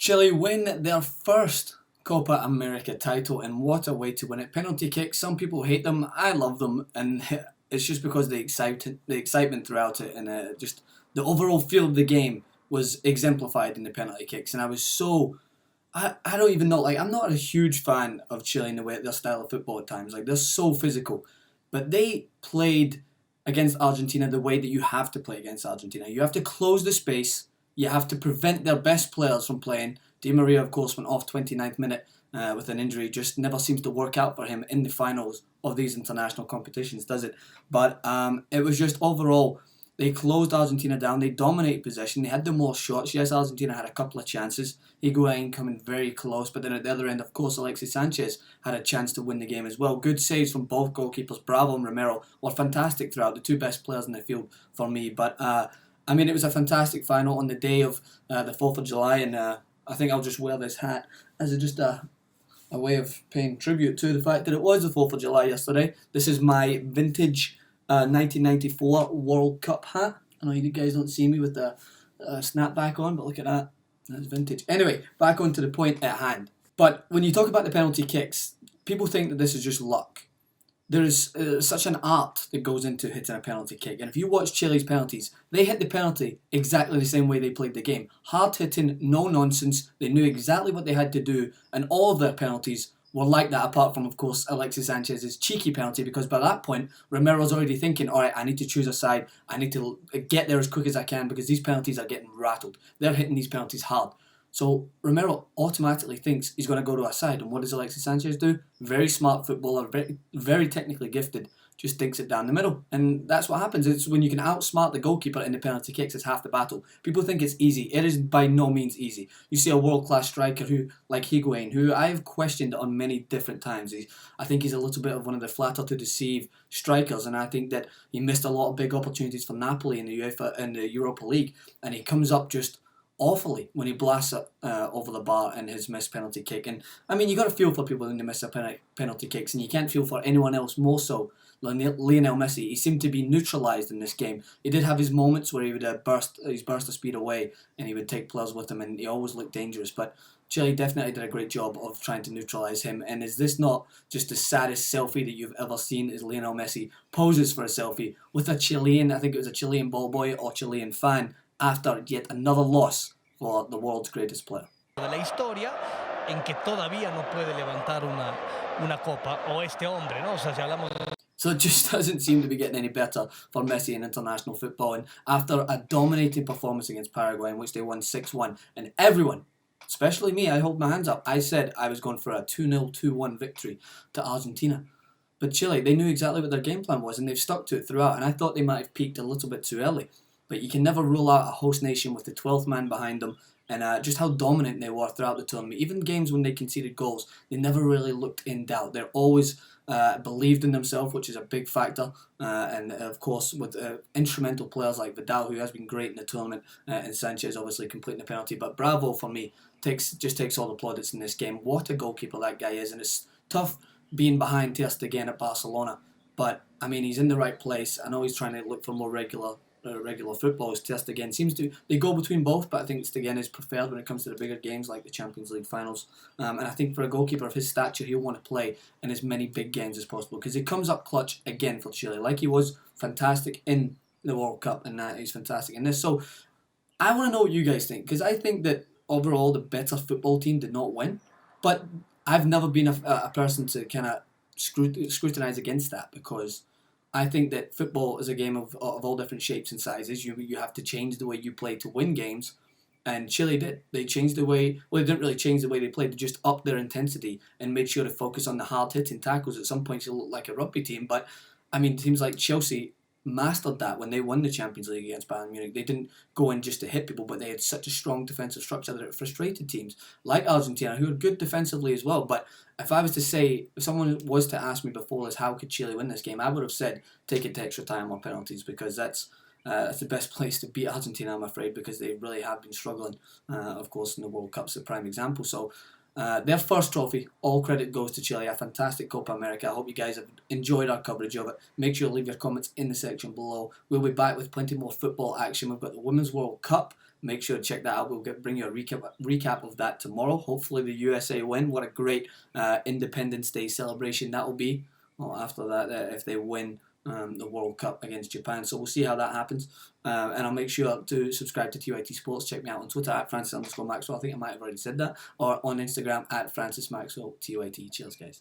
Chile win their first Copa America title, and what a way to win it. Penalty kicks, some people hate them, I love them, and it's just because the excitement throughout it, and just the overall feel of the game was exemplified in the penalty kicks. And I was so, I don't even know, like, I'm not a huge fan of Chile in the way their style of football at times. Like, they're so physical, but they played against Argentina the way that you have to play against Argentina. You have to close the space. You have to prevent their best players from playing. Di Maria, of course, went off 29th minute with an injury. Just never seems to work out for him in the finals of these international competitions, does it? But it was just overall, they closed Argentina down. They dominated possession. They had the more shots. Yes, Argentina had a couple of chances. Higuain coming very close. But then at the other end, of course, Alexis Sanchez had a chance to win the game as well. Good saves from both goalkeepers. Bravo and Romero were fantastic throughout. The two best players in the field for me. But I mean, it was a fantastic final on the day of the 4th of July, and I think I'll just wear this hat as just a way of paying tribute to the fact that it was the 4th of July yesterday. This is my vintage 1994 World Cup hat. I know you guys don't see me with the snapback on, but look at that. That's vintage. Anyway, back onto the point at hand. But when you talk about the penalty kicks, people think that this is just luck. There is such an art that goes into hitting a penalty kick. And if you watch Chile's penalties, they hit the penalty exactly the same way they played the game. Hard hitting, no nonsense. They knew exactly what they had to do. And all of their penalties were like that, apart from, of course, Alexis Sanchez's cheeky penalty. Because by that point, Romero's already thinking, all right, I need to choose a side. I need to get there as quick as I can because these penalties are getting rattled. They're hitting these penalties hard. So Romero automatically thinks he's going to go to a side. And what does Alexis Sanchez do? Very smart footballer, very, very technically gifted, just dinks it down the middle. And that's what happens. It's when you can outsmart the goalkeeper in the penalty kicks, it's half the battle. People think it's easy. It is by no means easy. You see a world-class striker who, like Higuain, who I've questioned on many different times. I think he's a little bit of one of the flatter to deceive strikers, and I think that he missed a lot of big opportunities for Napoli in the UEFA and the Europa League, and he comes up just awfully when he blasts it over the bar in his missed penalty kick. And I mean, you got to feel for people when they miss their penalty kicks, and you can't feel for anyone else more so than Lionel Messi. He seemed to be neutralised in this game. He did have his moments where he would burst of speed away, and he would take players with him, and he always looked dangerous. But Chile definitely did a great job of trying to neutralise him. And is this not just the saddest selfie that you've ever seen? As Lionel Messi poses for a selfie with a Chilean, I think it was a Chilean ball boy or Chilean fan, after yet another loss for the world's greatest player. De la historia en que todavía no puede levantar una copa, o este hombre, ¿no? O sea, si hablamos. So it just doesn't seem to be getting any better for Messi in international football. And after a dominating performance against Paraguay, in which they won 6-1, and everyone, especially me, I hold my hands up, I said I was going for a 2-0, 2-1 victory to Argentina. But Chile, they knew exactly what their game plan was, and they've stuck to it throughout. And I thought they might have peaked a little bit too early. But you can never rule out a host nation with the 12th man behind them, and just how dominant they were throughout the tournament. Even games when they conceded goals, they never really looked in doubt. They're always believed in themselves, which is a big factor. And of course, with instrumental players like Vidal, who has been great in the tournament, and Sanchez obviously completing the penalty. But bravo for me, just takes all the plaudits in this game. What a goalkeeper that guy is, and it's tough being behind Ter Stegen at Barcelona. But I mean, he's in the right place. I know he's trying to look for more regular footballs. Ter Stegen seems to, they go between both, but I think Stegen is preferred when it comes to the bigger games like the Champions League finals. And I think for a goalkeeper of his stature, he'll want to play in as many big games as possible because he comes up clutch again for Chile, like he was fantastic in the World Cup, and he's fantastic in this. So I want to know what you guys think, because I think that overall the better football team did not win, but I've never been a person to kind of scrutinise against that, because I think that football is a game of all different shapes and sizes. You have to change the way you play to win games, and Chile did. They changed the way. Well, they didn't really change the way they played. They just upped their intensity and made sure to focus on the hard hitting tackles. At some points, it looked like a rugby team, but I mean, teams like Chelsea mastered that when they won the Champions League against Bayern Munich. They didn't go in just to hit people, but they had such a strong defensive structure that it frustrated teams like Argentina, who are good defensively as well. But if I was to say, if someone was to ask me before this, how could Chile win this game, I would have said take it to extra time or penalties, because that's the best place to beat Argentina, I'm afraid, because they really have been struggling. Of course, in the World Cup's a prime example. So their first trophy, all credit goes to Chile. A fantastic Copa America. I hope you guys have enjoyed our coverage of it. Make sure to leave your comments in the section below. We'll be back with plenty more football action. We've got the Women's World Cup Make sure to check that out. We'll bring you a recap of that tomorrow. Hopefully the USA win. What a great Independence Day celebration that will be. Well, after that, if they win the World Cup against Japan. So we'll see how that happens. And I'll make sure to subscribe to TYT Sports. Check me out on Twitter at Francis_Maxwell. I think I might have already said that. Or on Instagram at Francis Maxwell TYT. Cheers, guys.